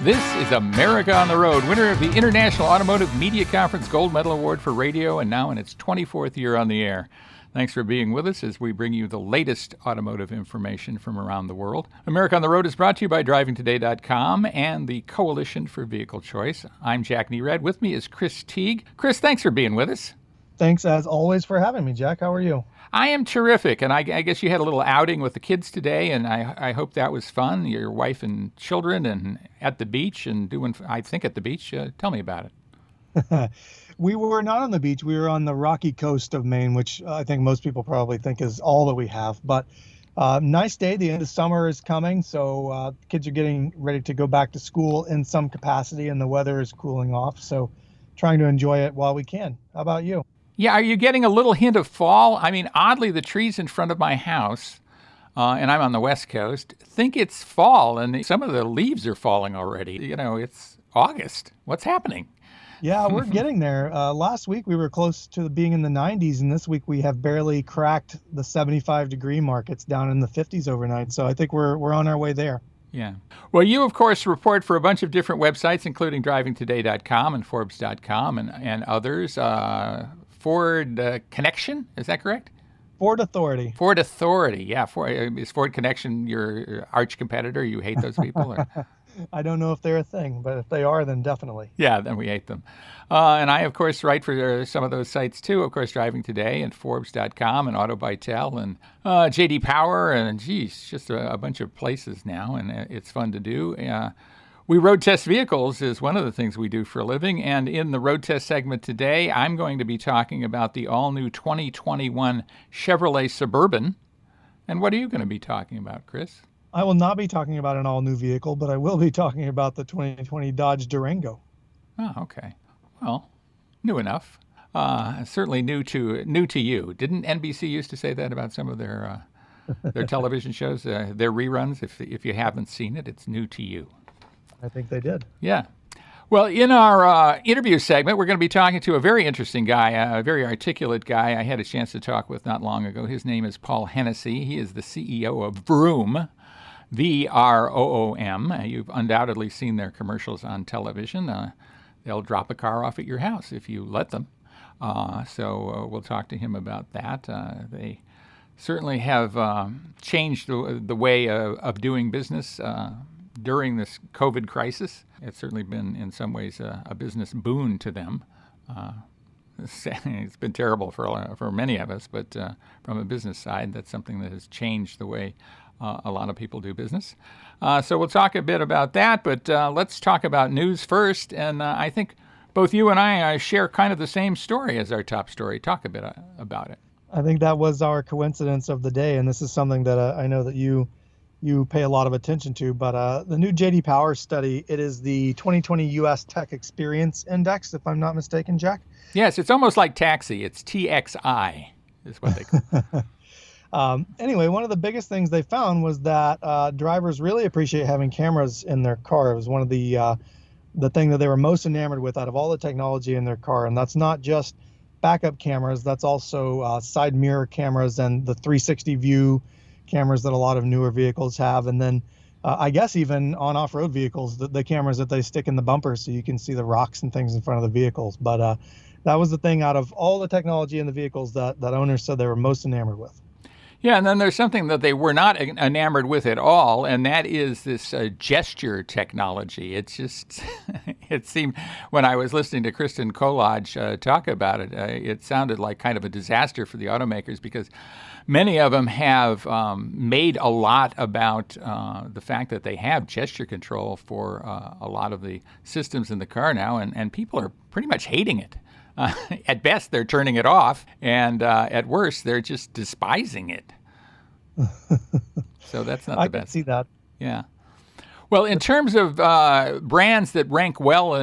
This is America on the Road, winner of the International Automotive Media Conference Gold Medal Award for Radio, and now in its 24th year on the air. Thanks for being with us as we bring you the latest automotive information from around the world. America on the Road is brought to you by DrivingToday.com and the Coalition for Vehicle Choice. I'm Jack Nerad. With me is Chris Teague. Chris, thanks for being with us. Thanks, as always, for having me, Jack. How are you? I am terrific, and I guess you had a little outing with the kids today, and I hope that was fun. Your wife and children, and at the beach, and doing, I think, at the beach. Tell me about it. We were not on the beach. We were on the rocky coast of Maine, which I think most people probably think is all that we have. But nice day. The end of summer is coming, so kids are getting ready to go back to school in some capacity, and the weather is cooling off. So trying to enjoy it while we can. How about you? Yeah, are you getting a little hint of fall? I mean, oddly, the trees in front of my house, and I'm on the West Coast, think it's fall, and some of the leaves are falling already. You know, it's August. What's happening? Yeah, we're getting there. Last week we were close to being in the 90s, and this week we have barely cracked the 75-degree mark. It's down in the 50s overnight, so I think we're on our way there. Yeah. Well, you, of course, report for a bunch of different websites, including DrivingToday.com and Forbes.com and others. Ford Connection, is that correct? Ford Authority. Ford Authority, yeah. Is Ford Connection your arch competitor? You hate those people? Or? I don't know if they're a thing, but if they are, then definitely. Yeah, then we hate them. And I, of course, write for some of those sites, too. Of course, Driving Today and Forbes.com and AutoBytel and J.D. Power and, geez, just a bunch of places now, and it's fun to do. We road test vehicles is one of the things we do for a living, and in the road test segment today, I'm going to be talking about the all-new 2021 Chevrolet Suburban. And what are you going to be talking about, Chris? I will not be talking about an all-new vehicle, but I will be talking about the 2020 Dodge Durango. Oh, okay. Well, new enough. Certainly new to you. Didn't NBC used to say that about some of their television shows, their reruns? If you haven't seen it, it's new to you. I think they did. Yeah. Well, in our interview segment, we're going to be talking to a very interesting guy, a very articulate guy I had a chance to talk with not long ago. His name is Paul Hennessy. He is the CEO of Vroom, Vroom. You've undoubtedly seen their commercials on television. They'll drop a car off at your house if you let them. So we'll talk to him about that. They certainly have changed the way of doing business during this COVID crisis. It's certainly been, in some ways, a business boon to them. It's been terrible for many of us, but from a business side, that's something that has changed the way a lot of people do business. So we'll talk a bit about that, but let's talk about news first. And I think both you and I share kind of the same story as our top story. Talk a bit about it. I think that was our coincidence of the day, and this is something that I know that you pay a lot of attention to, but the new J.D. Power study, it is the 2020 U.S. Tech Experience Index, if I'm not mistaken, Jack? Yes, it's almost like taxi. It's TXI is what they call it. Anyway, one of the biggest things they found was that drivers really appreciate having cameras in their car. It was one of the thing that they were most enamored with out of all the technology in their car, and that's not just backup cameras. That's also side mirror cameras and the 360 view cameras that a lot of newer vehicles have, and then I guess even on off-road vehicles, the cameras that they stick in the bumpers so you can see the rocks and things in front of the vehicles. But that was the thing out of all the technology in the vehicles that owners said they were most enamored with. Yeah, and then there's something that they were not enamored with at all, and that is this gesture technology. It's just, it seemed, when I was listening to Kristen Kolodge talk about it, it sounded like kind of a disaster for the automakers, because many of them have made a lot about the fact that they have gesture control for a lot of the systems in the car now, and people are pretty much hating it. At best, they're turning it off, and at worst, they're just despising it. So that's not the best. I can see that. Yeah. Well, in terms of brands that rank well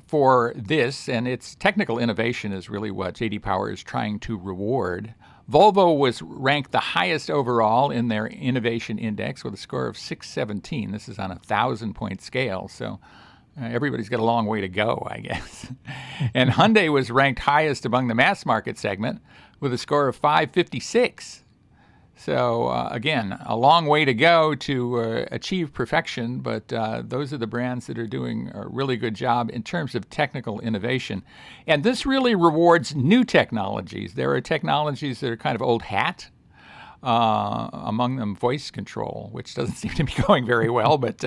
for this, and its technical innovation is really what J.D. Power is trying to reward. Volvo was ranked the highest overall in their innovation index with a score of 617. This is on a 1,000-point scale, so everybody's got a long way to go, I guess. And Hyundai was ranked highest among the mass market segment with a score of 556. So, again, a long way to go to achieve perfection, but those are the brands that are doing a really good job in terms of technical innovation. And this really rewards new technologies. There are technologies that are kind of old hat, among them voice control, which doesn't seem to be going very well, but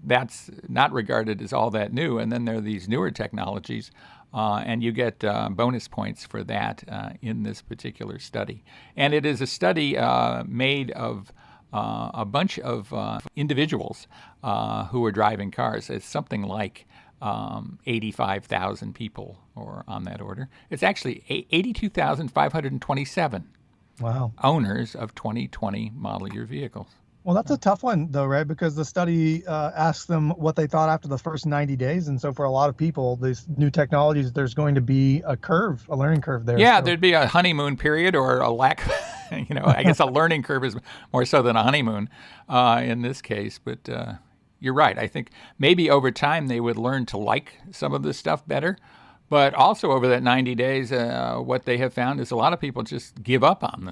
that's not regarded as all that new. And then there are these newer technologies. And you get bonus points for that in this particular study. And it is a study made of a bunch of individuals who are driving cars. It's something like 85,000 people or on that order. It's actually 82,527 owners of 2020 model year vehicles. Well, that's a tough one, though, right? Because the study asked them what they thought after the first 90 days. And so for a lot of people, these new technologies, there's going to be a learning curve there. Yeah, so. There'd be a honeymoon period or a lack, I guess a learning curve is more so than a honeymoon in this case. But you're right. I think maybe over time they would learn to like some of this stuff better. But also over that 90 days, what they have found is a lot of people just give up on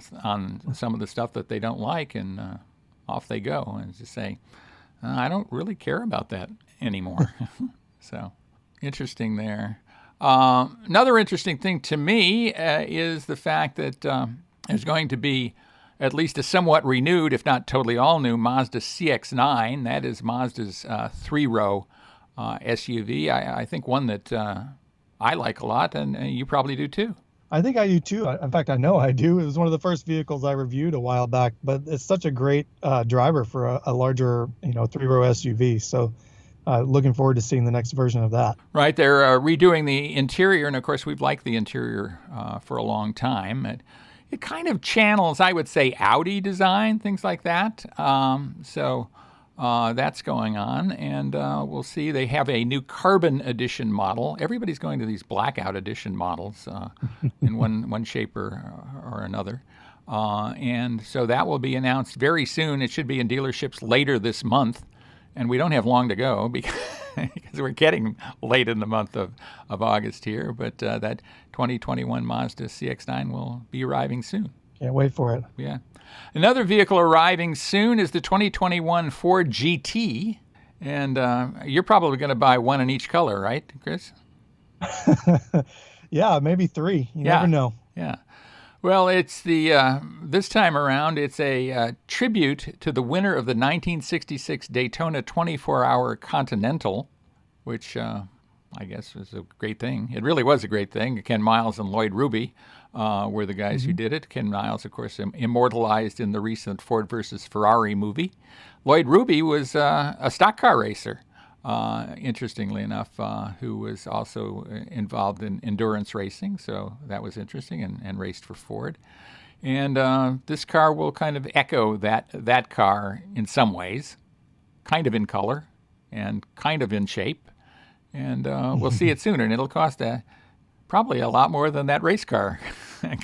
some of the stuff that they don't like and off they go and just say, I don't really care about that anymore. So interesting there. Another interesting thing to me is the fact that there's going to be at least a somewhat renewed, if not totally all new, Mazda CX-9. That is Mazda's three-row SUV. I think one that I like a lot, and you probably do too. I think I do too. In fact, I know I do. It was one of the first vehicles I reviewed a while back, but it's such a great driver for a larger, three-row SUV. So looking forward to seeing the next version of that. Right. They're redoing the interior. And of course, we've liked the interior for a long time. It kind of channels, I would say, Audi design, things like that. So that's going on, and we'll see. They have a new Carbon Edition model. Everybody's going to these Blackout Edition models in one shape or another. And so that will be announced very soon. It should be in dealerships later this month, and we don't have long to go because we're getting late in the month of August here. But that 2021 Mazda CX-9 will be arriving soon. Can't wait for it. Yeah. Another vehicle arriving soon is the 2021 Ford GT. And you're probably going to buy one in each color, right, Chris? Yeah, maybe three. You never know. Yeah. Well, it's this time around, it's a tribute to the winner of the 1966 Daytona 24-hour Continental, which I guess was a great thing. It really was a great thing. Ken Miles and Lloyd Ruby were the guys who did it. Ken Miles, of course, immortalized in the recent Ford versus Ferrari movie. Lloyd Ruby was a stock car racer, interestingly enough, who was also involved in endurance racing. So that was interesting and raced for Ford. And this car will kind of echo that car in some ways, kind of in color and kind of in shape. And we'll see it sooner, and it'll cost probably a lot more than that race car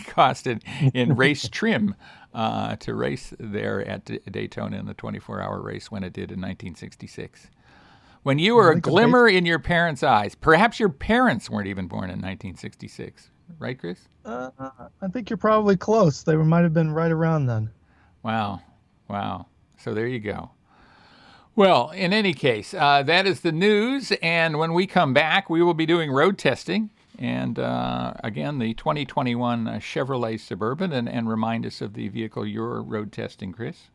cost in race trim to race there at Daytona in the 24-hour race when it did in 1966. When you were a glimmer in your parents' eyes, perhaps your parents weren't even born in 1966, right, Chris? I think you're probably close. They might have been right around then. Wow. So there you go. Well, in any case, that is the news, and when we come back, we will be doing road testing, and again, the 2021 Chevrolet Suburban, and remind us of the vehicle you're road testing, Chris.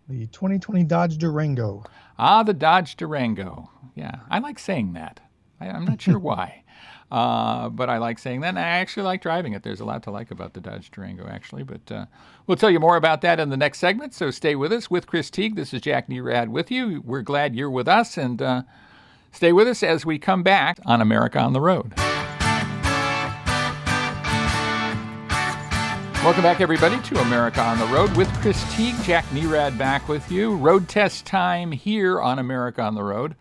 The 2020 Dodge Durango. The Dodge Durango. Yeah, I like saying that. I'm not sure why, but I like saying that, and I actually like driving it. There's a lot to like about the Dodge Durango, actually, but we'll tell you more about that in the next segment, so stay with us. With Chris Teague, this is Jack Nerad with you. We're glad you're with us, and stay with us as we come back on America on the Road. Welcome back, everybody, to America on the Road with Chris Teague. Jack Nerad back with you. Road test time here on America on the Road.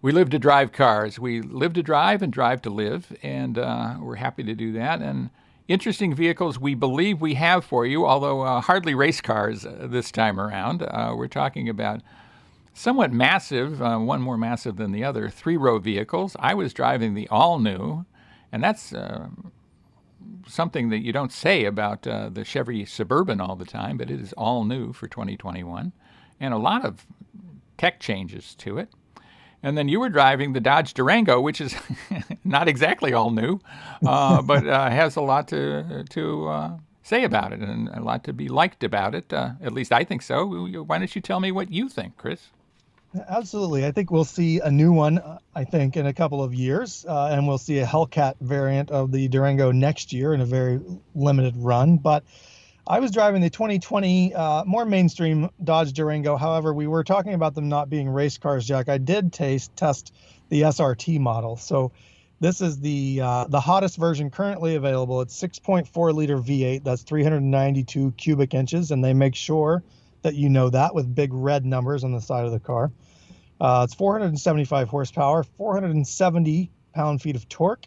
We live to drive cars. We live to drive and drive to live, and we're happy to do that. And interesting vehicles we believe we have for you, although hardly race cars this time around. We're talking about somewhat massive, one more massive than the other, three-row vehicles. I was driving the all-new, and that's something that you don't say about the Chevy Suburban all the time, but it is all new for 2021, and a lot of tech changes to it. And then you were driving the Dodge Durango, which is not exactly all new, but has a lot to say about it and a lot to be liked about it. At least I think so. Why don't you tell me what you think, Chris? Absolutely. I think we'll see a new one, I think, in a couple of years, and we'll see a Hellcat variant of the Durango next year in a very limited run. But I was driving the 2020 more mainstream Dodge Durango. However, we were talking about them not being race cars, Jack. I did test the SRT model. So this is the hottest version currently available. It's 6.4 liter V8. That's 392 cubic inches, and they make sure that you know that with big red numbers on the side of the car. It's 475 horsepower, 470 pound-feet of torque.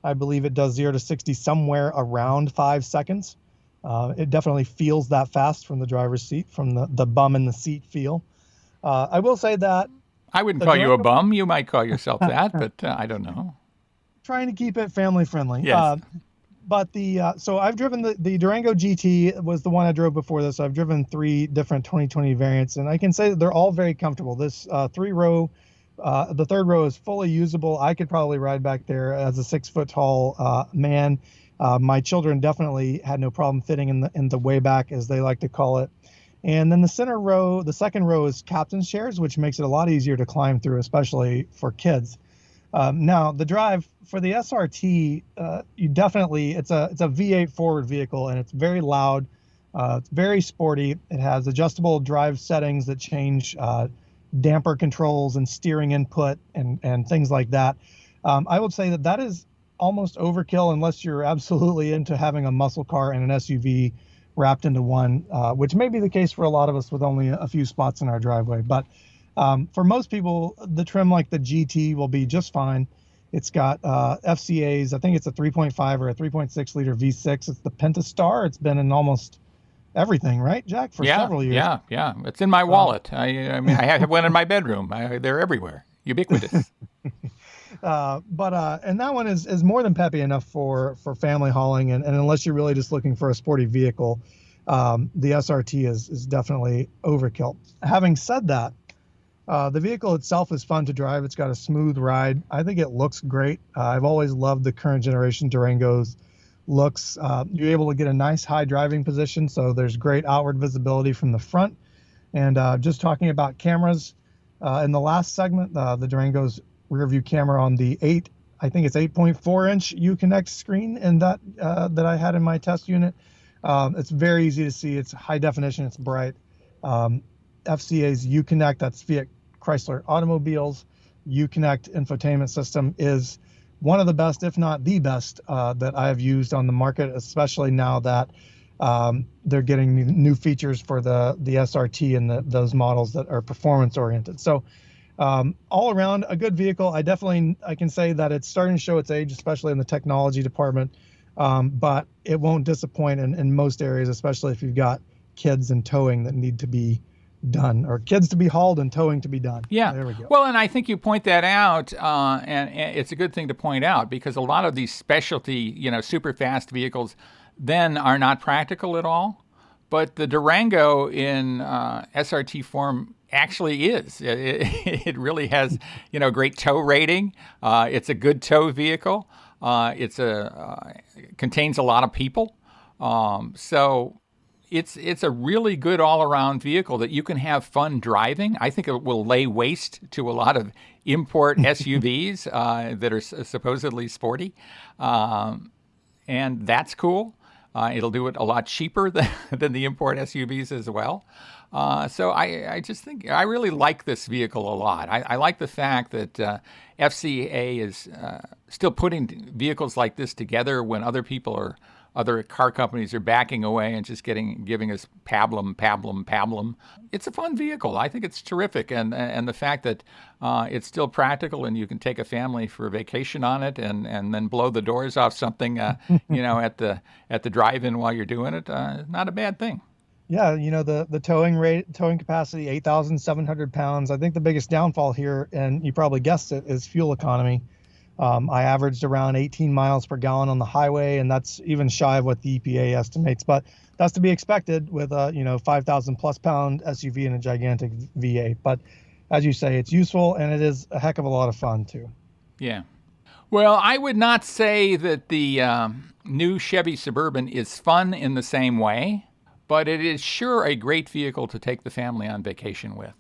I believe it does 0 to 60 somewhere around 5 seconds. It definitely feels that fast from the driver's seat, from the bum in the seat feel. I will say that I wouldn't call you a bum. You might call yourself that, but I don't know. Trying to keep it family friendly. Yes. But so I've driven the Durango GT was the one I drove before this. I've driven 3 different 2020 variants, and I can say that they're all very comfortable. This 3-row, the 3rd row is fully usable. I could probably ride back there as a 6-foot-tall man. My children definitely had no problem fitting in the way back, as they like to call it. And then the center row, the 2nd row, is captain's chairs, which makes it a lot easier to climb through, especially for kids. Now the drive for the SRT, it's a V8 forward vehicle, and it's very loud. It's very sporty. It has adjustable drive settings that change damper controls and steering input and things like that. I would say that is almost overkill unless you're absolutely into having a muscle car and an SUV wrapped into one, which may be the case for a lot of us with only a few spots in our driveway. But for most people, the trim like the GT will be just fine. It's got FCAs. I think it's a 3.5 or a 3.6 liter V6. It's the Pentastar. It's been in almost everything, right, Jack, for several years. Yeah. It's in my wallet. I mean, I have one in my bedroom. They're everywhere. Ubiquitous. And that one is more than peppy enough for family hauling. And unless you're really just looking for a sporty vehicle, the SRT is definitely overkill. Having said that, the vehicle itself is fun to drive. It's got a smooth ride. I think it looks great. I've always loved the current generation Durangos looks. You're able to get a nice high driving position, so there's great outward visibility from the front. And just talking about cameras, in the last segment, the Durango's rear view camera on the 8.4 inch Uconnect screen and that I had in my test unit. It's very easy to see. It's high definition. It's bright. FCA's Uconnect, that's Fiat Chrysler Automobiles Uconnect infotainment system, is one of the best, if not the best, that I have used on the market, especially now that they're getting new features for the SRT and those models that are performance oriented. So all around a good vehicle. I can say that it's starting to show its age, especially in the technology department, but it won't disappoint in most areas, especially if you've got kids and towing that need to be done, or kids to be hauled and towing to be done. Yeah. There we go. Well, and I think you point that out, and it's a good thing to point out, because a lot of these specialty, super fast vehicles then are not practical at all. But the Durango in SRT form actually is. It really has, great tow rating. It's a good tow vehicle. It contains a lot of people. So it's a really good all-around vehicle that you can have fun driving. I think it will lay waste to a lot of import SUVs that are supposedly sporty, and that's cool. It'll do it a lot cheaper than the import SUVs as well. So I just think I really like this vehicle a lot. I like the fact that FCA is still putting vehicles like this together when other car companies are backing away and just giving us pablum. It's a fun vehicle. I think it's terrific, and the fact that it's still practical and you can take a family for a vacation on it and then blow the doors off something, at the drive-in while you're doing it, not a bad thing. Yeah, the towing capacity, 8,700 pounds. I think the biggest downfall here, and you probably guessed it, is fuel economy. I averaged around 18 miles per gallon on the highway, and that's even shy of what the EPA estimates. But that's to be expected with a 5,000 plus pound SUV and a gigantic V8. But as you say, it's useful, and it is a heck of a lot of fun too. Yeah. Well, I would not say that the new Chevy Suburban is fun in the same way, but it is sure a great vehicle to take the family on vacation with.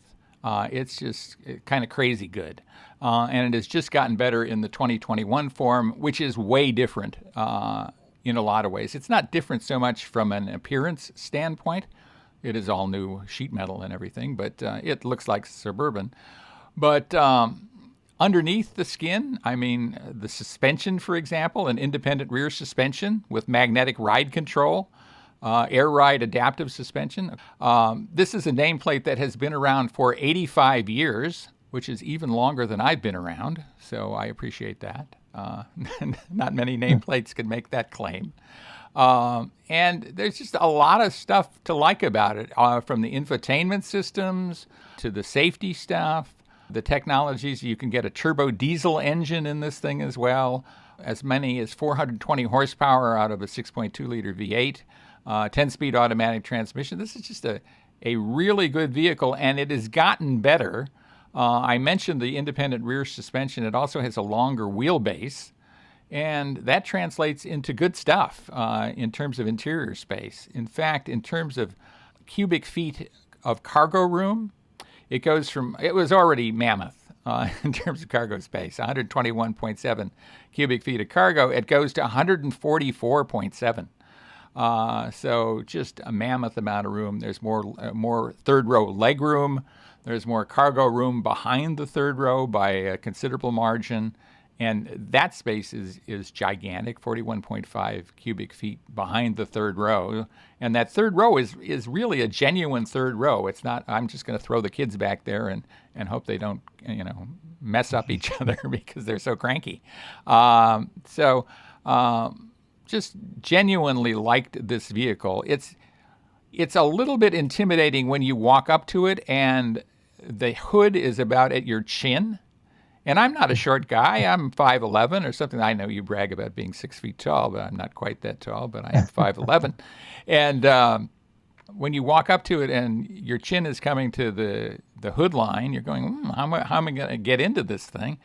It's just kind of crazy good. And it has just gotten better in the 2021 form, which is way different in a lot of ways. It's not different so much from an appearance standpoint. It is all new sheet metal and everything, but it looks like Suburban. But underneath the skin, I mean, the suspension, for example, an independent rear suspension with magnetic ride control, air ride adaptive suspension. This is a nameplate that has been around for 85 years, which is even longer than I've been around, so I appreciate that. Not many nameplates can make that claim. And there's just a lot of stuff to like about it, from the infotainment systems to the safety stuff, the technologies. You can get a turbo diesel engine in this thing as well, as many as 420 horsepower out of a 6.2-liter V8, 10-speed automatic transmission. This is just a really good vehicle, and it has gotten better. I mentioned the independent rear suspension. It also has a longer wheelbase, and that translates into good stuff in terms of interior space. In fact, in terms of cubic feet of cargo room, it was already mammoth in terms of cargo space, 121.7 cubic feet of cargo. It goes to 144.7. So just a mammoth amount of room. There's more third row leg room. There's more cargo room behind the third row by a considerable margin. And that space is gigantic, 41.5 cubic feet behind the third row. And that third row is really a genuine third row. It's not, I'm just going to throw the kids back there and hope they don't, mess up each other because they're so cranky. Just genuinely liked this vehicle. It's a little bit intimidating when you walk up to it and the hood is about at your chin. And I'm not a short guy. I'm 5'11" or something. I know you brag about being 6 feet tall, but I'm not quite that tall, but I am 5'11". And when you walk up to it and your chin is coming to the hood line, you're going, how am I going to get into this thing?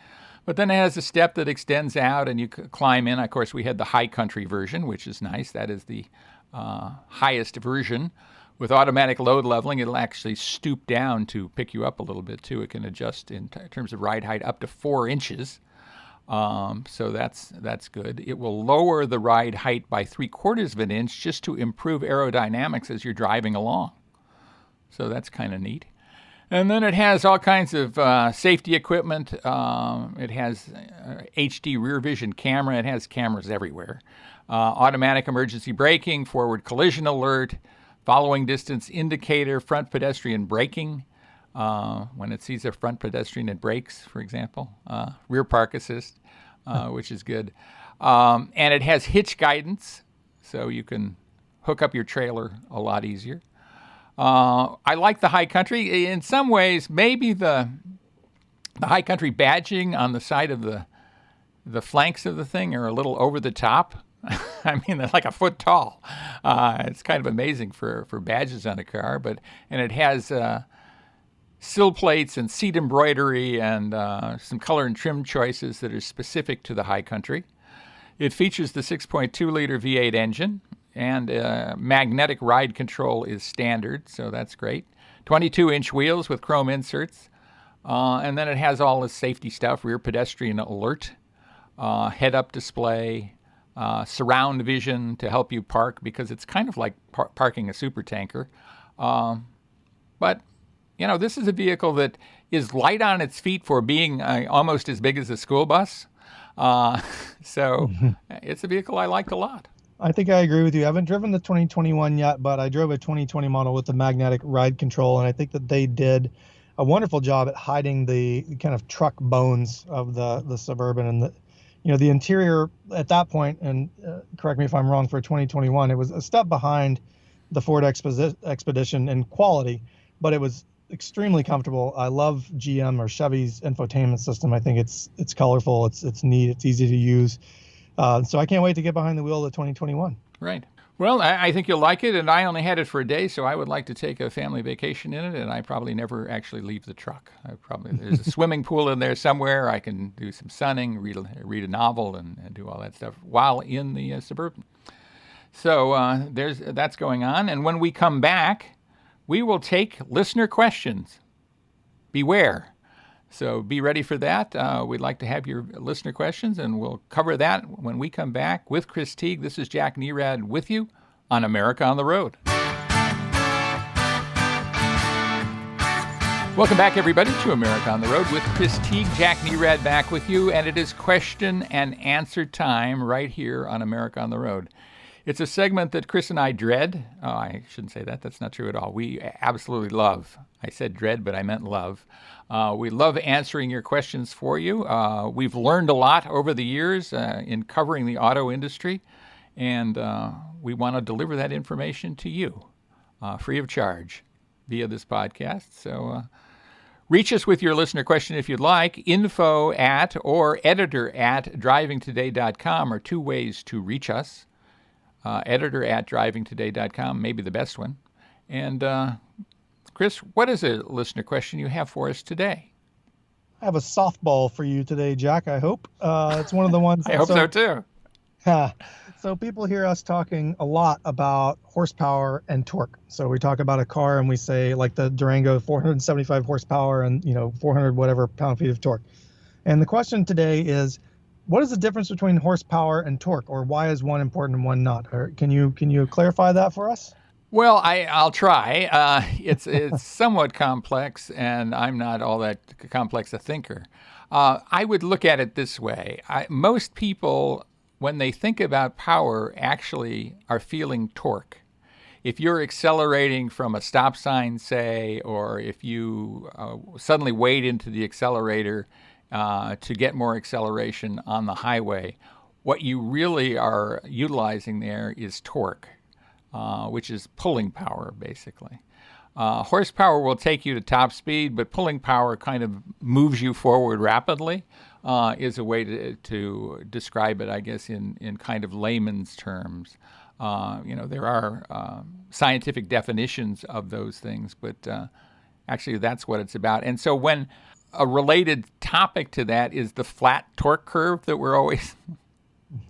But then it has a step that extends out and you climb in. Of course, we had the high country version, which is nice. That is the highest version. With automatic load leveling, it'll actually stoop down to pick you up a little bit, too. It can adjust in terms of ride height up to 4 inches. So that's good. It will lower the ride height by 3/4 of an inch just to improve aerodynamics as you're driving along. So that's kind of neat. And then it has all kinds of safety equipment. It has HD rear vision camera. It has cameras everywhere. Automatic emergency braking, forward collision alert, following distance indicator, front pedestrian braking. When it sees a front pedestrian, it brakes, for example. Rear park assist, which is good. And it has hitch guidance, so you can hook up your trailer a lot easier. I like the high country. In some ways, maybe the high country badging on the side of the flanks of the thing are a little over the top. I mean, they're like a foot tall. It's kind of amazing for badges on a car, and it has sill plates and seat embroidery and some color and trim choices that are specific to the high country. It features the 6.2-liter V8 engine, and magnetic ride control is standard, so that's great. 22-inch wheels with chrome inserts, and then it has all the safety stuff: rear pedestrian alert, head-up display, surround vision to help you park, because it's kind of like parking a super tanker. But, this is a vehicle that is light on its feet for being almost as big as a school bus. So it's a vehicle I liked a lot. I think I agree with you. I haven't driven the 2021 yet, but I drove a 2020 model with the magnetic ride control, and I think that they did a wonderful job at hiding the kind of truck bones of the Suburban. And the interior at that point, and correct me if I'm wrong, for 2021, it was a step behind the Ford Expedition in quality, but it was extremely comfortable. I love GM or Chevy's infotainment system. I think it's colorful, it's neat, it's easy to use. So I can't wait to get behind the wheel of the 2021. Right. Well, I think you'll like it, and I only had it for a day, so I would like to take a family vacation in it, and I probably never actually leave the truck. There's a swimming pool in there somewhere. I can do some sunning, read a novel, and do all that stuff while in the Suburban. So that's going on, and when we come back, we will take listener questions. Beware. So be ready for that. We'd like to have your listener questions, and we'll cover that when we come back with Chris Teague. This is Jack Nerad with you on America on the Road. Welcome back, everybody, to America on the Road with Chris Teague. Jack Nerad back with you, and it is question and answer time right here on America on the Road. It's a segment that Chris and I dread. Oh, I shouldn't say that. That's not true at all. We absolutely love. I said dread, but I meant love. We love answering your questions for you. We've learned a lot over the years in covering the auto industry, and we want to deliver that information to you free of charge via this podcast. So reach us with your listener question if you'd like. Info at or editor at drivingtoday.com are two ways to reach us. Editor at drivingtoday.com, maybe the best one. And Chris, what is a listener question you have for us today? I have a softball for you today, Jack, I hope. It's one of the ones... I hope so too. So people hear us talking a lot about horsepower and torque. So we talk about a car and we say, like the Durango, 475 horsepower and 400 whatever pound-feet of torque. And the question today is, what is the difference between horsepower and torque, or why is one important and one not? Or can you clarify that for us? Well, I'll try. It's somewhat complex, and I'm not all that complex a thinker. I would look at it this way. Most people, when they think about power, actually are feeling torque. If you're accelerating from a stop sign, say, or if you suddenly wade into the accelerator to get more acceleration on the highway, what you really are utilizing there is torque, which is pulling power, basically. Horsepower will take you to top speed, but pulling power kind of moves you forward rapidly, is a way to describe it, I guess, in kind of layman's terms. There are scientific definitions of those things, but actually that's what it's about. And so when a related topic to that is the flat torque curve that we're always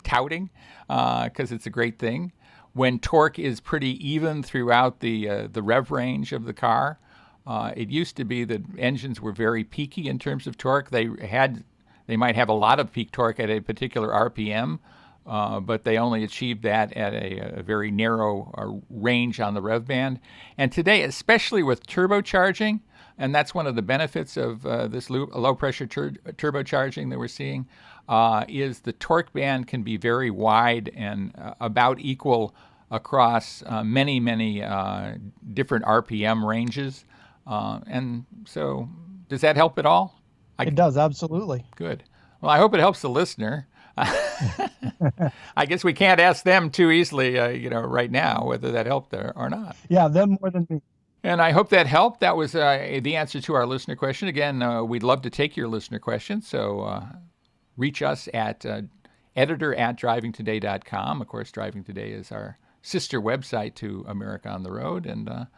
touting, because it's a great thing. When torque is pretty even throughout the rev range of the car, it used to be that engines were very peaky in terms of torque. They might have a lot of peak torque at a particular RPM, but they only achieved that at a very narrow range on the rev band. And today, especially with turbocharging, and that's one of the benefits of this low-pressure turbocharging that we're seeing, is the torque band can be very wide and about equal across many different RPM ranges. And so does that help at all? It does, absolutely. Good. Well, I hope it helps the listener. I guess we can't ask them too easily, right now, whether that helped or not. Yeah, them more than me. And I hope that helped. That was the answer to our listener question. Again, we'd love to take your listener questions, so reach us at editor at drivingtoday.com. Of course, Driving Today is our sister website to America on the Road. And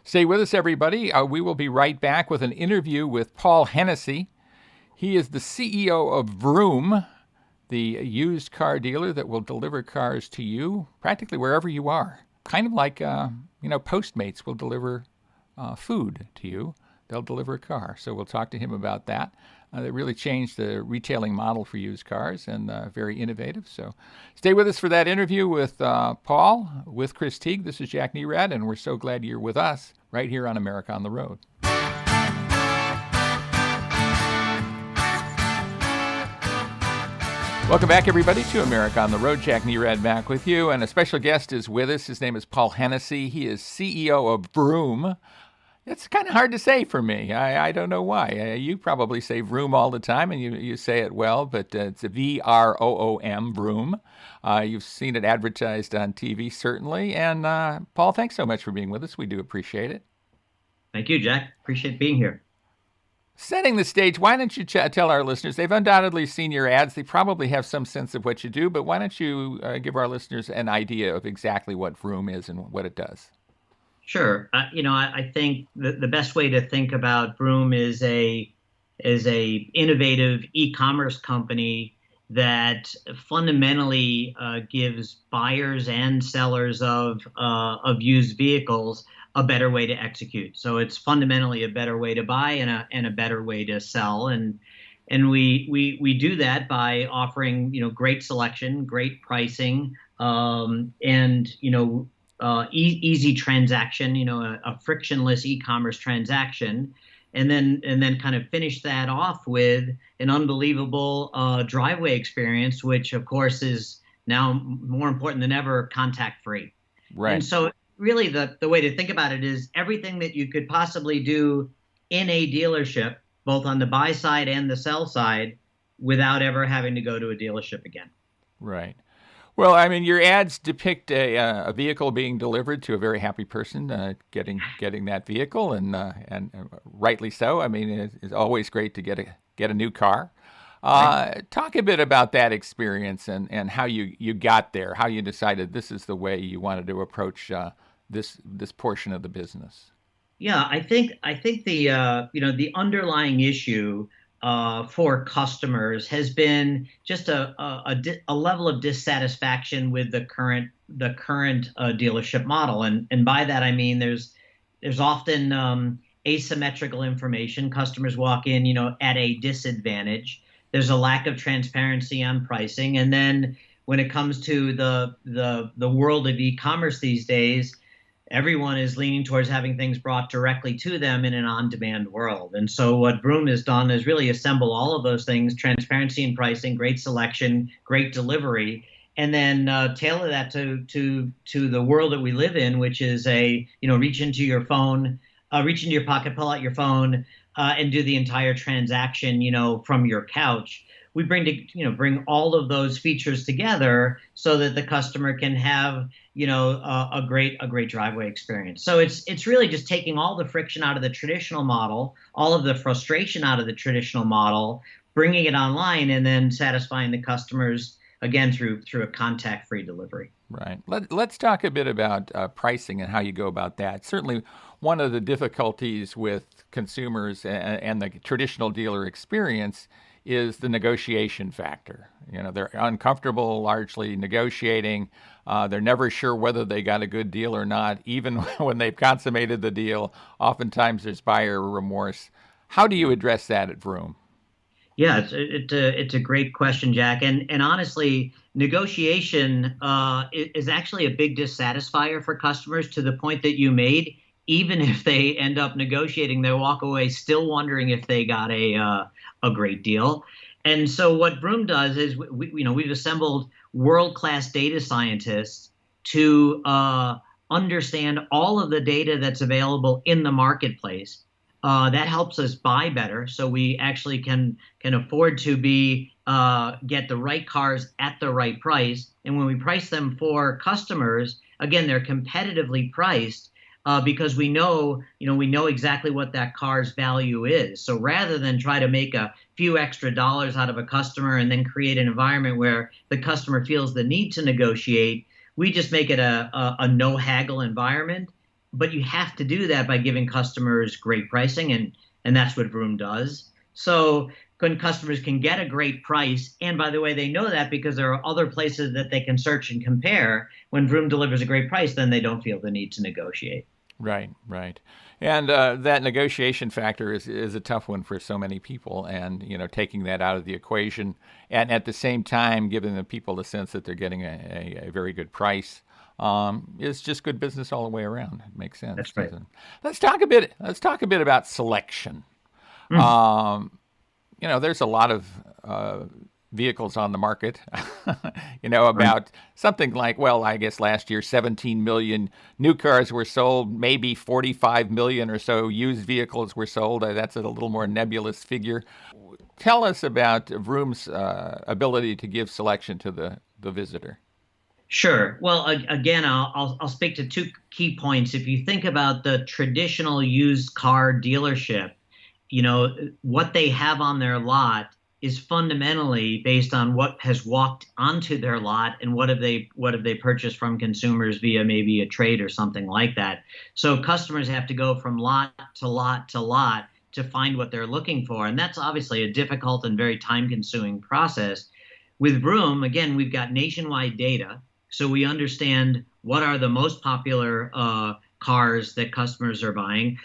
stay with us, everybody. We will be right back with an interview with Paul Hennessy. He is the CEO of Vroom, the used car dealer that will deliver cars to you practically wherever you are. Kind of like, Postmates will deliver food to you. They'll deliver a car. So we'll talk to him about that. They really changed the retailing model for used cars, and very innovative. So stay with us for that interview with Paul, with Chris Teague. This is Jack Nerad, and we're so glad you're with us right here on America on the Road. Welcome back, everybody, to America on the Road. Jack Nerad back with you, and a special guest is with us. His name is Paul Hennessy. He is CEO of Vroom. It's kind of hard to say for me. I don't know why. You probably say Vroom all the time, and you say it well, but it's a V-R-O-O-M, Vroom. You've seen it advertised on TV, certainly. And Paul, thanks so much for being with us. We do appreciate it. Thank you, Jack. Appreciate being here. Setting the stage, why don't you tell our listeners, they've undoubtedly seen your ads, they probably have some sense of what you do, but why don't you give our listeners an idea of exactly what Vroom is and what it does? Sure. I think the best way to think about Vroom is a innovative e-commerce company that fundamentally gives buyers and sellers of used vehicles a better way to execute. So it's fundamentally a better way to buy and a better way to sell. And we do that by offering, great selection, great pricing, and, easy transaction, a frictionless e-commerce transaction, and then kind of finish that off with an unbelievable driveway experience, which of course is now more important than ever, contact free. Right. And so really the way to think about it is everything that you could possibly do in a dealership, both on the buy side and the sell side, without ever having to go to a dealership again. Right. Well, I mean, your ads depict a vehicle being delivered to a very happy person, getting that vehicle, and rightly so. I mean, it's always great to get a new car. Talk a bit about that experience and how you got there, how you decided this is the way you wanted to approach this portion of the business. Yeah, I think the underlying issue for customers has been just a level of dissatisfaction with the current dealership model, and by that I mean there's often asymmetrical information. Customers walk in, at a disadvantage. There's a lack of transparency on pricing, and then when it comes to the world of e-commerce these days, everyone is leaning towards having things brought directly to them in an on-demand world. And so what Vroom has done is really assemble all of those things: transparency in pricing, great selection, great delivery, and then tailor that to the world that we live in, which is reach into your phone, reach into your pocket, pull out your phone, and do the entire transaction, from your couch. We bring all of those features together so that the customer can have, a great driveway experience. So it's really just taking all the friction out of the traditional model, all of the frustration out of the traditional model, bringing it online, and then satisfying the customers again through a contact-free delivery. Right. Let's talk a bit about pricing and how you go about that. Certainly, one of the difficulties with consumers and the traditional dealer experience is the negotiation factor. They're uncomfortable largely negotiating. They're never sure whether they got a good deal or not. Even when they've consummated the deal, oftentimes there's buyer remorse. How do you address that at Vroom? Yeah, it's a great question, Jack. And honestly, negotiation is actually a big dissatisfier for customers, to the point that you made. Even if they end up negotiating, they walk away still wondering if they got a great deal. And so what Vroom does is we've assembled world-class data scientists to understand all of the data that's available in the marketplace. That helps us buy better, so we actually can afford to get the right cars at the right price. And when we price them for customers, again, they're competitively priced. Because we know exactly what that car's value is. So rather than try to make a few extra dollars out of a customer and then create an environment where the customer feels the need to negotiate, we just make it a no haggle environment. But you have to do that by giving customers great pricing, and that's what Vroom does. So when customers can get a great price, and by the way, they know that because there are other places that they can search and compare. When Vroom delivers a great price, then they don't feel the need to negotiate. Right. And that negotiation factor is a tough one for so many people, and taking that out of the equation, and at the same time giving the people the sense that they're getting a very good price is just good business all the way around. It makes sense. That's right. Let's talk a bit about selection. There's a lot of vehicles on the market, about something like, well, I guess last year 17 million new cars were sold, maybe 45 million or so used vehicles were sold. That's a little more nebulous figure. Tell us about Vroom's ability to give selection to the visitor. Sure. Well, again, I'll speak to two key points. If you think about the traditional used car dealership, what they have on their lot is fundamentally based on what has walked onto their lot and what have they purchased from consumers via maybe a trade or something like that. So customers have to go from lot to lot to lot to find what they're looking for, and that's obviously a difficult and very time-consuming process. With Vroom, again, we've got nationwide data, so we understand what are the most popular cars that customers are buying,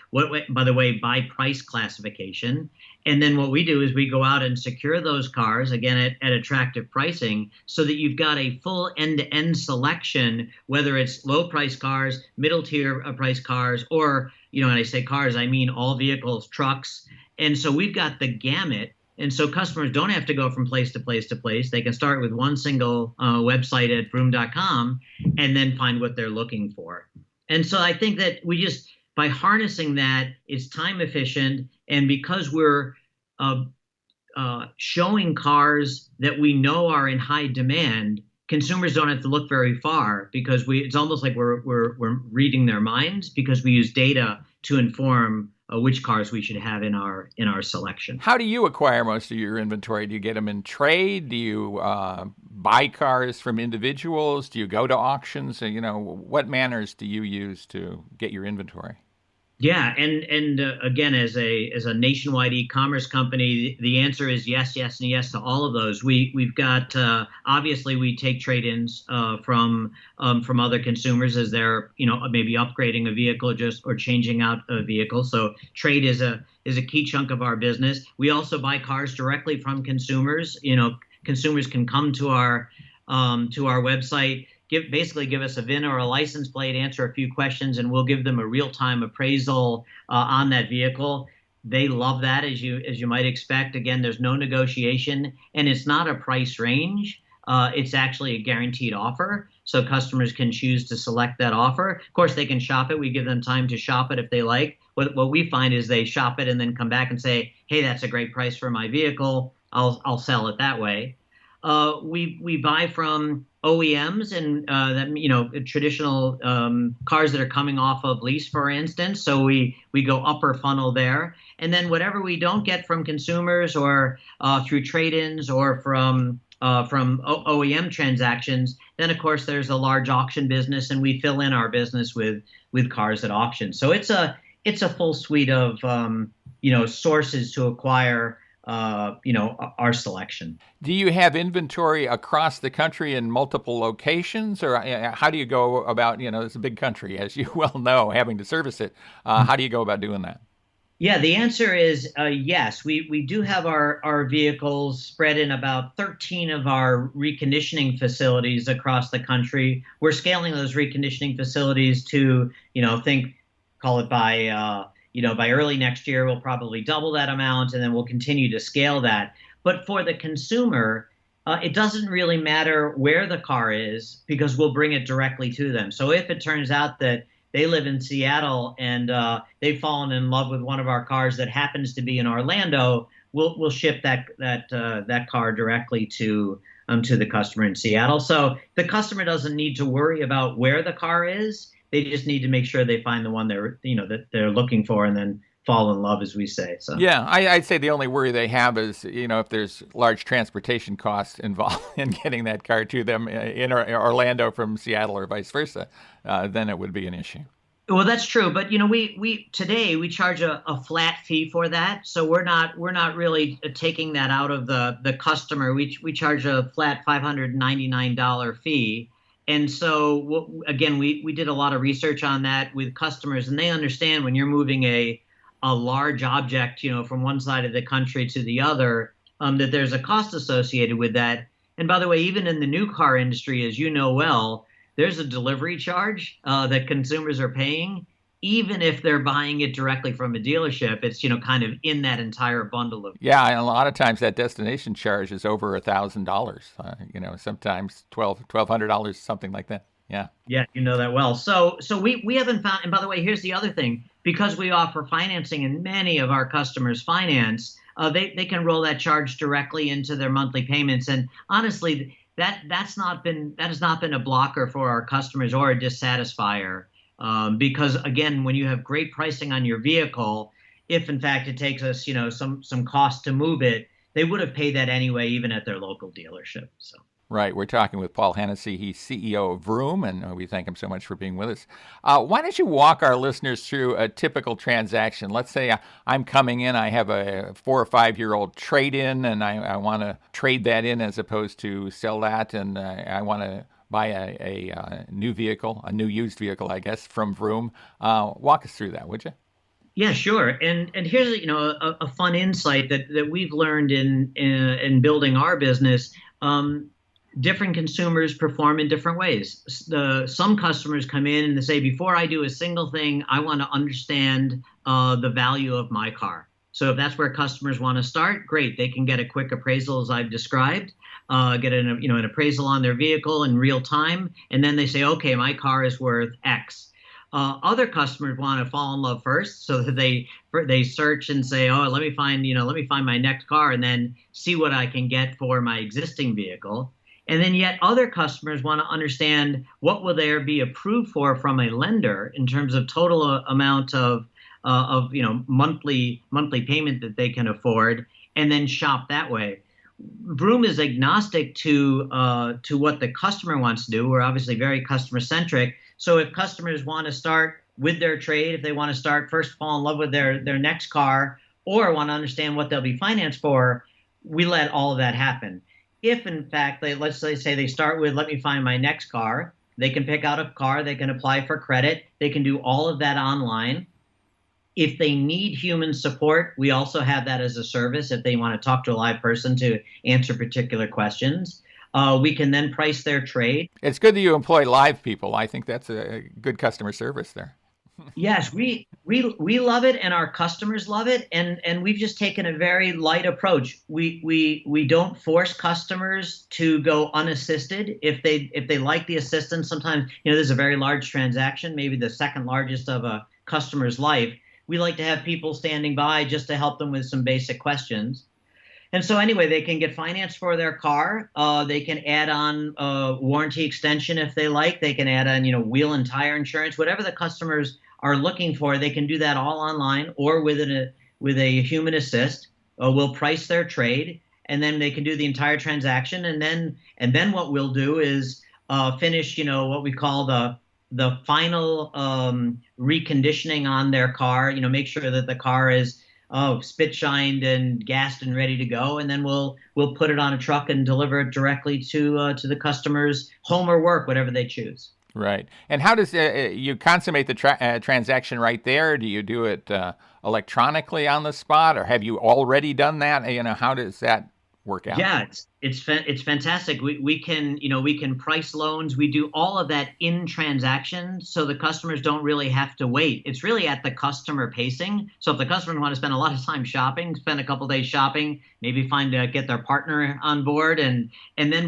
by the way, by price classification. And then what we do is we go out and secure those cars, again, at attractive pricing, so that you've got a full end-to-end selection, whether it's low-price cars, middle-tier price cars, or, when I say cars, I mean all vehicles, trucks. And so we've got the gamut. And so customers don't have to go from place to place to place. They can start with one single website at vroom.com and then find what they're looking for. And so I think that by harnessing that, it's time efficient. And because we're showing cars that we know are in high demand, consumers don't have to look very far, because it's almost like we're reading their minds, because we use data to inform which cars we should have in our selection. How do you acquire most of your inventory? Do you get them in trade? Do you buy cars from individuals? Do you go to auctions? What manners do you use to get your inventory? Yeah, and again, as a nationwide e-commerce company, the answer is yes, yes, and yes to all of those. We've got obviously we take trade-ins from other consumers as they're maybe upgrading a vehicle or changing out a vehicle. So trade is a key chunk of our business. We also buy cars directly from consumers. Consumers can come to our website. Give us a VIN or a license plate, answer a few questions, and we'll give them a real-time appraisal on that vehicle. They love that, as you might expect. Again, there's no negotiation, and it's not a price range. It's actually a guaranteed offer, so customers can choose to select that offer. Of course, they can shop it. We give them time to shop it if they like. What we find is they shop it and then come back and say, "Hey, that's a great price for my vehicle. I'll sell it that way." We buy from OEMs and traditional cars that are coming off of lease, for instance. So we go upper funnel there, and then whatever we don't get from consumers or through trade-ins or from OEM transactions, then of course there's a large auction business, and we fill in our business with cars at auction. So it's a full suite of sources to acquire our selection. Do you have inventory across the country in multiple locations, or how do you go about, it's a big country, as you well know, having to service it. How do you go about doing that? Yeah, the answer is yes. We do have our vehicles spread in about 13 of our reconditioning facilities across the country. We're scaling those reconditioning facilities to, call it by early next year, we'll probably double that amount, and then we'll continue to scale that. But for the consumer, it doesn't really matter where the car is, because we'll bring it directly to them. So if it turns out that they live in Seattle and they've fallen in love with one of our cars that happens to be in Orlando, we'll ship that car directly to the customer in Seattle. So the customer doesn't need to worry about where the car is. They just need to make sure they find the one that they're looking for, and then fall in love, as we say. So yeah, I'd say the only worry they have is if there's large transportation costs involved in getting that car to them in Orlando from Seattle or vice versa, then it would be an issue. Well, that's true, but we today we charge a flat fee for that, so we're not really taking that out of the customer. We charge a flat $599 fee. And so, again, we did a lot of research on that with customers, and they understand when you're moving a large object, from one side of the country to the other, that there's a cost associated with that. And by the way, even in the new car industry, as you know well, there's a delivery charge that consumers are paying, even if they're buying it directly from a dealership. It's kind of in that entire bundle of. Yeah, and a lot of times that destination charge is over $1,000. Sometimes $1,200, something like that. Yeah. Yeah, you know that well. So we haven't found. And by the way, here's the other thing: because we offer financing and many of our customers finance, they can roll that charge directly into their monthly payments. And honestly, that has not been a blocker for our customers or a dissatisfier. Because again, when you have great pricing on your vehicle, if in fact it takes us, some cost to move it, they would have paid that anyway, even at their local dealership. So. Right. We're talking with Paul Hennessy. He's CEO of Vroom, and we thank him so much for being with us. Why don't you walk our listeners through a typical transaction? Let's say I'm coming in, I have a 4 or 5 year old trade-in, and I want to trade that in as opposed to sell that, and I want to buy a new vehicle, a new used vehicle, I guess, from Vroom. Walk us through that, would you? Yeah, sure. And here's a fun insight that we've learned in building our business. Different consumers perform in different ways. Some customers come in and they say, before I do a single thing, I want to understand the value of my car. So if that's where customers want to start, great. They can get a quick appraisal, as I've described, get an appraisal on their vehicle in real time, and then they say, okay, my car is worth X. Other customers want to fall in love first, so that they search and say, oh, let me find my next car, and then see what I can get for my existing vehicle. And then yet other customers want to understand what will they be approved for from a lender in terms of total amount of monthly payment that they can afford, and then shop that way. Vroom is agnostic to what the customer wants to do. We're obviously very customer centric. So if customers want to start with their trade, if they want to start first fall in love with their next car, or want to understand what they'll be financed for, we let all of that happen. If in fact, let's say they start with, let me find my next car, they can pick out a car, they can apply for credit, they can do all of that online. If they need human support, we also have that as a service. If they want to talk to a live person to answer particular questions, we can then price their trade. It's good that you employ live people. I think that's a good customer service there. Yes, we love it, and our customers love it, and we've just taken a very light approach. We don't force customers to go unassisted. If they like the assistance, sometimes there's a very large transaction, maybe the second largest of a customer's life. We like to have people standing by just to help them with some basic questions. And so anyway, they can get finance for their car. They can add on warranty extension if they like. They can add on, wheel and tire insurance, whatever the customers are looking for. They can do that all online or with a human assist. We'll price their trade, and then they can do the entire transaction. And then what we'll do is finish, what we call the final reconditioning on their car. Make sure that the car is spit shined and gassed and ready to go, and then we'll put it on a truck and deliver it directly to the customer's home or work, whatever they choose. Right. And how does you consummate the transaction right there? Do you do it electronically on the spot, or have you already done that? How does that work out? Yeah, it's fantastic. We can price loans. We do all of that in transaction, so the customers don't really have to wait. It's really at the customer pacing. So if the customers want to spend a lot of time shopping, spend a couple days shopping, maybe get their partner on board,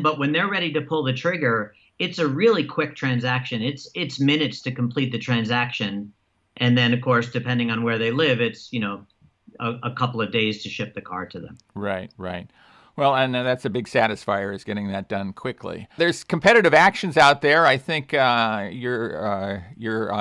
but when they're ready to pull the trigger, it's a really quick transaction. It's minutes to complete the transaction, and then of course, depending on where they live, it's a couple of days to ship the car to them. Right. Well, and that's a big satisfier, is getting that done quickly. There's competitive actions out there. I think your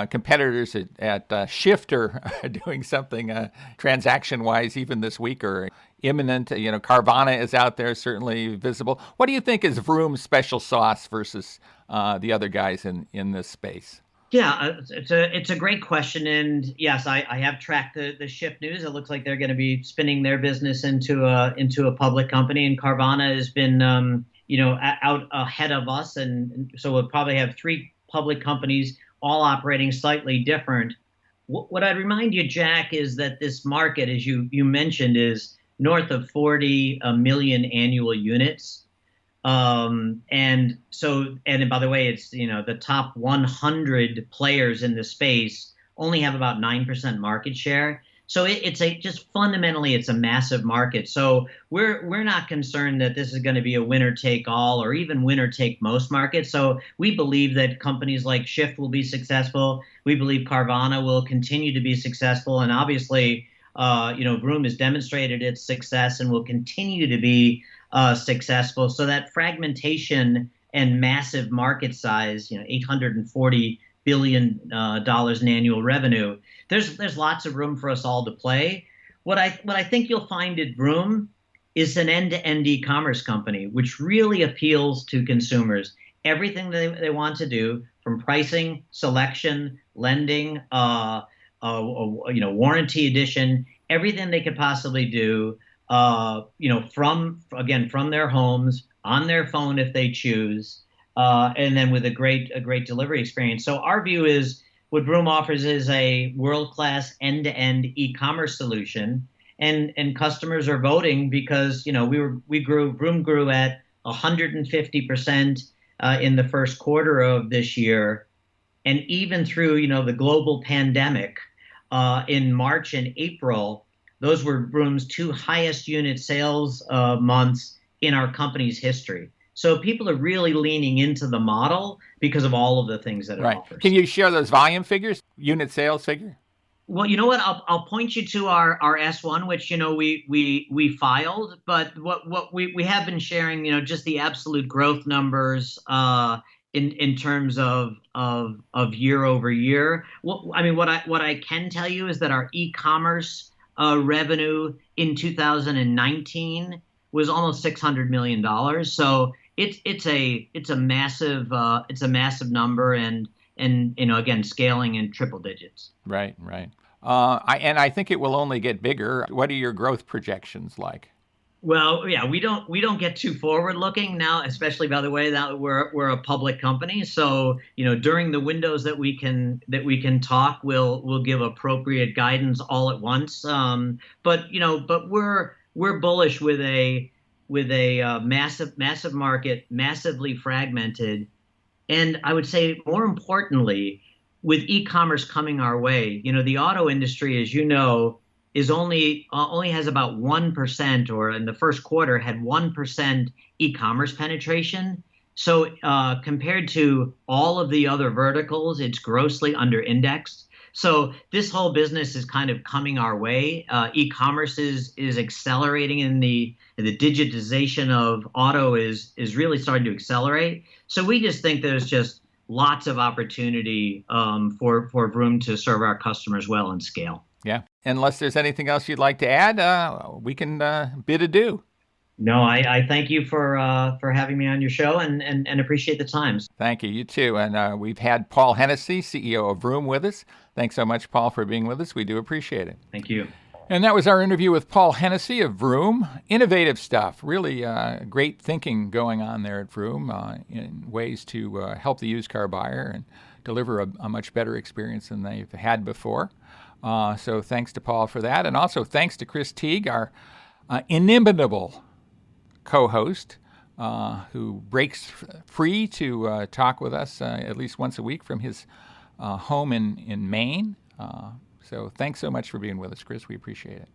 competitors at Shift are doing something transaction-wise even this week, or imminent. Carvana is out there, certainly visible. What do you think is Vroom's special sauce versus the other guys in this space? Yeah, it's a great question, and yes, I have tracked the Shift news. It looks like they're going to be spinning their business into a public company, and Carvana has been out ahead of us, and so we'll probably have 3 public companies all operating slightly different. What I'd remind you, Jack, is that this market, as you mentioned, is north of 40 million annual units. And by the way, it's, the top 100 players in the space only have about 9% market share. So it's fundamentally a massive market. So we're not concerned that this is going to be a winner take all or even winner take most market. So we believe that companies like Shift will be successful. We believe Carvana will continue to be successful. And obviously, Vroom has demonstrated its success and will continue to be successful. So that fragmentation and massive market size, $840 billion in annual revenue. There's lots of room for us all to play. What I think you'll find at Vroom is an end-to-end e-commerce company, which really appeals to consumers. Everything they want to do, from pricing, selection, lending, warranty edition, everything they could possibly do, from their homes, on their phone if they choose, and then with a great delivery experience. So our view is what Vroom offers is a world-class end-to-end e-commerce solution. And customers are voting because Vroom grew at 150% in the first quarter of this year, and even through the global pandemic, in March and April, those were Vroom's two highest unit sales months in our company's history. So people are really leaning into the model because of all of the things that it offers. Can you share those volume figures, unit sales figure? Well, you know what? I'll point you to our S1, which we filed, but what we have been sharing, just the absolute growth numbers in terms of year over year. What I can tell you is that our e-commerce revenue in 2019 was almost $600 million. So it's a massive number, and again, scaling in triple digits. Right. I think it will only get bigger. What are your growth projections like? Well, yeah, we don't get too forward looking now, especially by the way that we're a public company. So during the windows that we can talk, we'll give appropriate guidance all at once. But we're bullish with a massive market, massively fragmented, and I would say more importantly, with e-commerce coming our way, the auto industry, as you know, is only has about 1%, or in the first quarter had 1% e-commerce penetration. So compared to all of the other verticals, it's grossly under indexed. So this whole business is kind of coming our way. E-commerce is accelerating, and the digitization of auto is really starting to accelerate. So we just think there's just lots of opportunity for Vroom to serve our customers well and scale. Yeah. Unless there's anything else you'd like to add, we can bid adieu. No, I thank you for having me on your show and appreciate the times. Thank you. You too. And we've had Paul Hennessy, CEO of Vroom, with us. Thanks so much, Paul, for being with us. We do appreciate it. Thank you. And that was our interview with Paul Hennessy of Vroom. Innovative stuff, really great thinking going on there at Vroom in ways to help the used car buyer and deliver a much better experience than they've had before. So thanks to Paul for that. And also thanks to Chris Teague, our inimitable co-host, who breaks free to talk with us at least once a week from his home in Maine. So thanks so much for being with us, Chris. We appreciate it.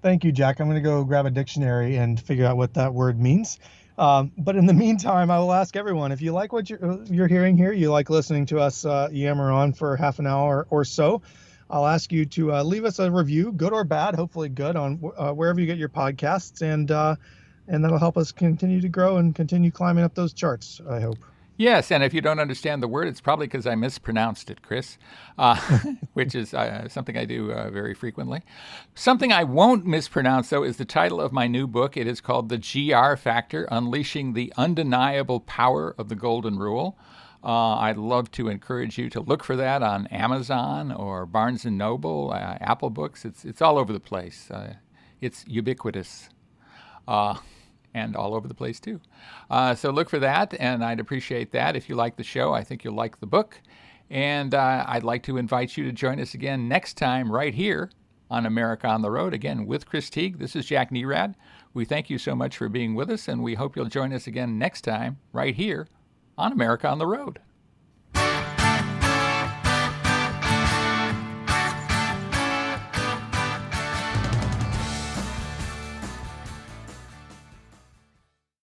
Thank you, Jack. I'm going to go grab a dictionary and figure out what that word means. But in the meantime, I will ask everyone, if you like what you're hearing here, you like listening to us yammer on for half an hour or so, I'll ask you to leave us a review, good or bad, hopefully good, on wherever you get your podcasts, and that'll help us continue to grow and continue climbing up those charts, I hope. Yes, and if you don't understand the word, it's probably because I mispronounced it, Chris, which is something I do very frequently. Something I won't mispronounce, though, is the title of my new book. It is called The GR Factor, Unleashing the Undeniable Power of the Golden Rule. I'd love to encourage you to look for that on Amazon or Barnes & Noble, Apple Books. It's all over the place. It's ubiquitous. And all over the place, too. So look for that, and I'd appreciate that. If you like the show, I think you'll like the book. And I'd like to invite you to join us again next time right here on America on the Road, again with Chris Teague. This is Jack Nerad. We thank you so much for being with us, and we hope you'll join us again next time right here on America on the Road.